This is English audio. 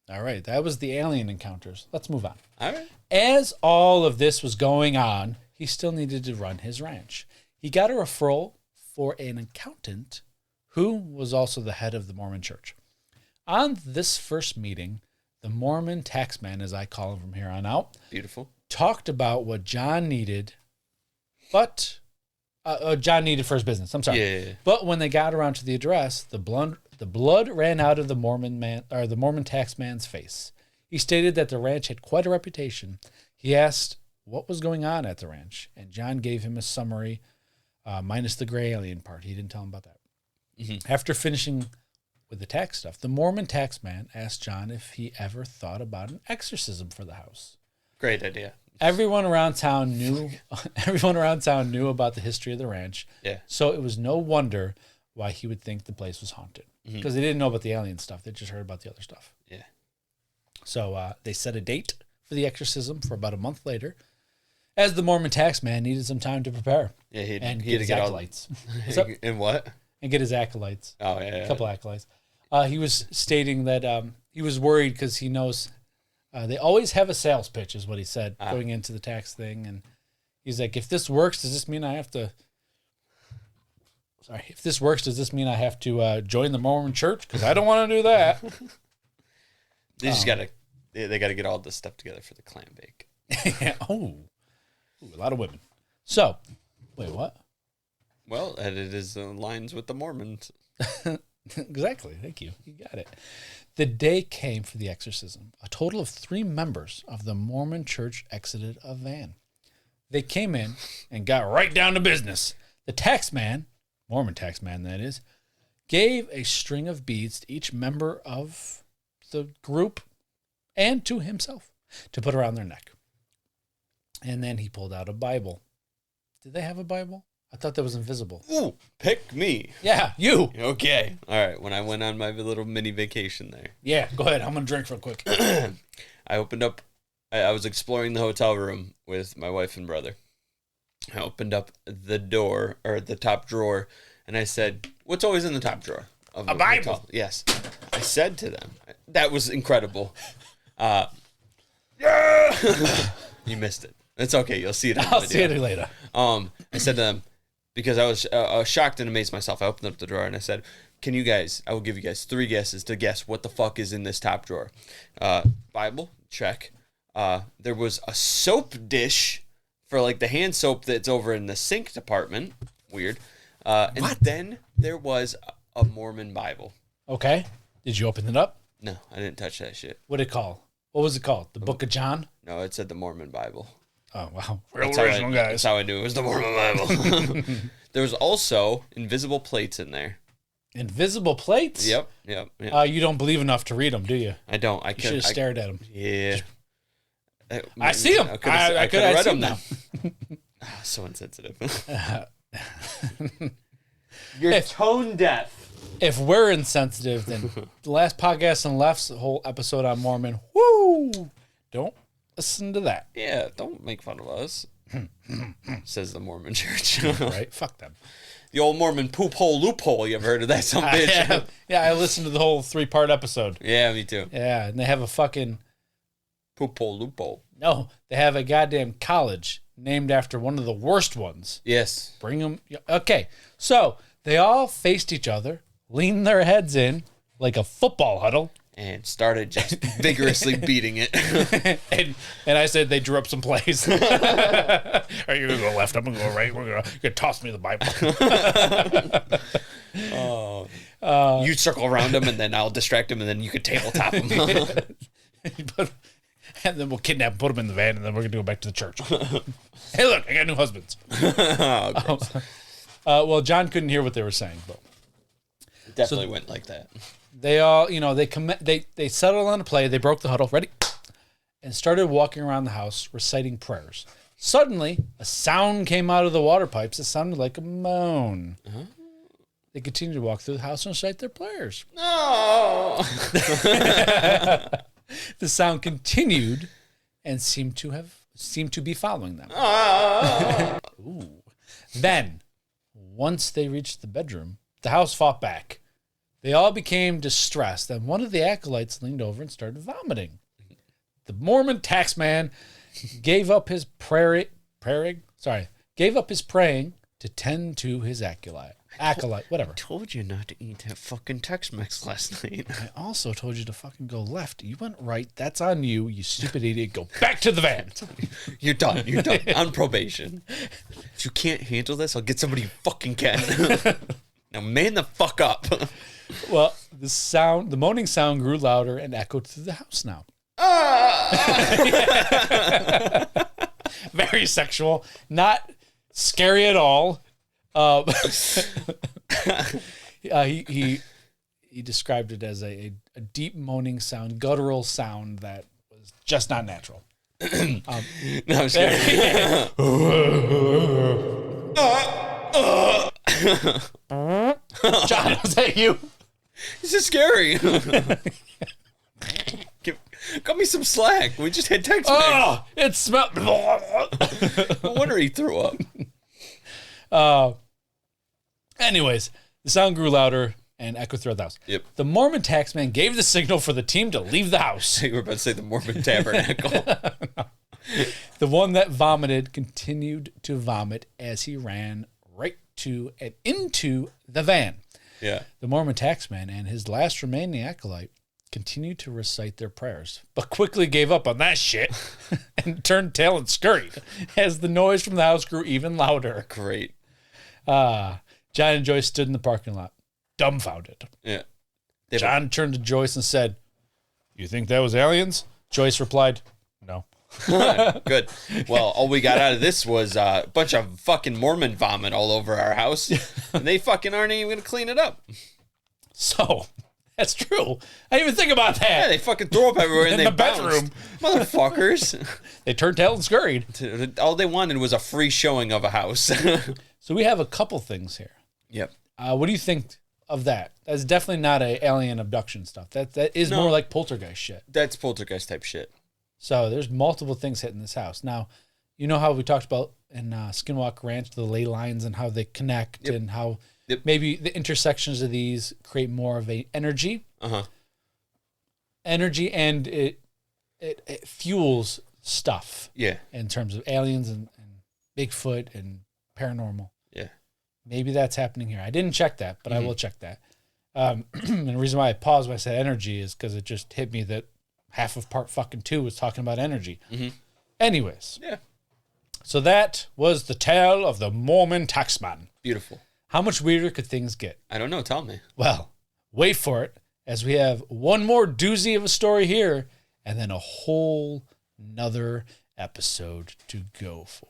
All right, that was the alien encounters. Let's move on. All right. As all of this was going on, he still needed to run his ranch. He got a referral for an accountant who was also the head of the Mormon church. On this first meeting, the Mormon taxman, as I call him from here on out, Beautiful. talked about what John needed, but John needed for his business. I'm sorry. Yeah. But when they got around to the address, the blood ran out of the Mormon taxman's face. He stated that the ranch had quite a reputation. He asked what was going on at the ranch, and John gave him a summary, minus the gray alien part. He didn't tell him about that. Mm-hmm. After finishing with the tax stuff, the Mormon taxman asked John if he ever thought about an exorcism for the house. Great idea. Everyone around town knew about the history of the ranch. Yeah. So it was no wonder why he would think the place was haunted. Because they didn't know about the alien stuff. They just heard about the other stuff. Yeah. So they set a date for the exorcism for about a month later, as the Mormon taxman needed some time to prepare. Yeah, he and had get to his get acolytes. And what? And get his acolytes. Oh, yeah. A couple acolytes. He was stating that he was worried because he knows they always have a sales pitch, is what he said, going into the tax thing. And he's like, if this works, does this mean I have to... Sorry, if this works, does this mean I have to join the Mormon church? Because I don't want to do that. They just got to... They got to get all this stuff together for the clam bake. Ooh, a lot of women. So, wait, what? Well, it is lines with the Mormons. Exactly. Thank you. You got it. The day came for the exorcism. A total of 3 members of the Mormon church exited a van. They came in and got right down to business. The taxman, Mormon taxman that is, gave a string of beads to each member of the group and to himself to put around their neck. And then he pulled out a Bible. Did they have a Bible? I thought that was invisible. Ooh, pick me. Yeah, you. Okay. All right. When I went on my little mini vacation there. Yeah, go ahead. I'm going to drink real quick. I opened up, I was exploring the hotel room with my wife and brother. I opened up the door, or the top drawer, and I said, what's always in the top drawer? Of a Bible. Hotel? Yes. I said to them, that was incredible. Yeah! You missed it. It's okay. You'll see it. I'll see it later. I said to them, because I was shocked and amazed myself. I opened up the drawer and I said, I will give you guys 3 guesses to guess what the fuck is in this top drawer. Bible, check. There was a soap dish for like the hand soap that's over in the sink department. Weird. And then there was a Mormon Bible. Okay. Did you open it up? No, I didn't touch that shit. What did it call? What was it called? The Book of John? No, it said the Mormon Bible. Oh, wow. That's original, guys. That's how I knew it was the Mormon Bible. There was also invisible plates in there. Invisible plates? Yep. You don't believe enough to read them, do you? I don't. You should have stared at them. Yeah. I see them. I could have read them now. So insensitive. You're tone deaf. If we're insensitive, then the last podcast and left's whole episode on Mormon, woo! Don't listen to that. Yeah, don't make fun of us, says the Mormon church. Right? Fuck them. The old Mormon poop hole loophole. You ever heard of that? Some bitch. Yeah, I listened to the whole 3-part episode. Yeah, me too. Yeah, and they have a fucking... Poop hole loophole. No, they have a goddamn college named after one of the worst ones. Yes. Bring them... Okay, so they all faced each other, leaned their heads in like a football huddle, and started just vigorously beating it. and I said they drew up some plays. Are you going to go left? I'm going to go right. You're going to toss me the Bible. You circle around him, and then I'll distract him, and then you could tabletop him. And then we'll kidnap and put him in the van, and then we're going to go back to the church. Hey, look, I got new husbands. Well, John couldn't hear what they were saying, but it definitely went like that. They all, they settled on a play. They broke the huddle, ready, and started walking around the house reciting prayers. Suddenly, a sound came out of the water pipes. It sounded like a moan. Uh-huh. They continued to walk through the house and recite their prayers. No. The sound continued and seemed to be following them. Ooh. Then, once they reached the bedroom, the house fought back. They all became distressed, and one of the acolytes leaned over and started vomiting. The Mormon taxman gave up his praying to tend to his acolyte, whatever. I told you not to eat that fucking Tex-Mex last night. I also told you to fucking go left. You went right. That's on you, you stupid idiot. Go back to the van. You're done. You're done. On probation. If you can't handle this, I'll get somebody who fucking can. Now man the fuck up. Well, the moaning sound grew louder and echoed through the house now. Very sexual, not scary at all. He described it as a deep moaning sound, guttural sound that was just not natural. No, I'm scared. John, was that you? This is scary. Got me some slack. We just had Tex-Mex. Oh, it smelled. No wonder he threw up. Anyways, the sound grew louder and echoed throughout the house. Yep. The Mormon taxman gave the signal for the team to leave the house. You were about to say the Mormon Tabernacle. No. The one that vomited continued to vomit as he ran right to and into the van. Yeah. The Mormon taxman and his last remaining acolyte continued to recite their prayers, but quickly gave up on that shit and turned tail and scurried as the noise from the house grew even louder. Great. John and Joyce stood in the parking lot, dumbfounded. Yeah. John turned to Joyce and said, "You think that was aliens?" Joyce replied, "No." Good. Well, all we got out of this was a bunch of fucking Mormon vomit all over our house. And they fucking aren't even going to clean it up. So, that's true. I didn't even think about that. Yeah, they fucking throw up everywhere and In they the bedroom. bounced. Motherfuckers. They turned tail and scurried. All they wanted was a free showing of a house. So we have a couple things here. Yep. What do you think of that? That's definitely not a alien abduction stuff. That is more like poltergeist shit. That's poltergeist type shit. So there's multiple things hitting this house. Now, you know how we talked about in Skinwalker Ranch, the ley lines and how they connect and how maybe the intersections of these create more of a energy. Energy, and it fuels stuff. Yeah. In terms of aliens and Bigfoot and paranormal. Yeah. Maybe that's happening here. I didn't check that, but I will check that. And the reason why I paused when I said energy is because it just hit me that half of part fucking 2 was talking about energy. Anyways. Yeah. So that was the tale of the Mormon taxman. Beautiful. How much weirder could things get? I don't know. Tell me. Well, wait for it, as we have one more doozy of a story here and then a whole nother episode to go for.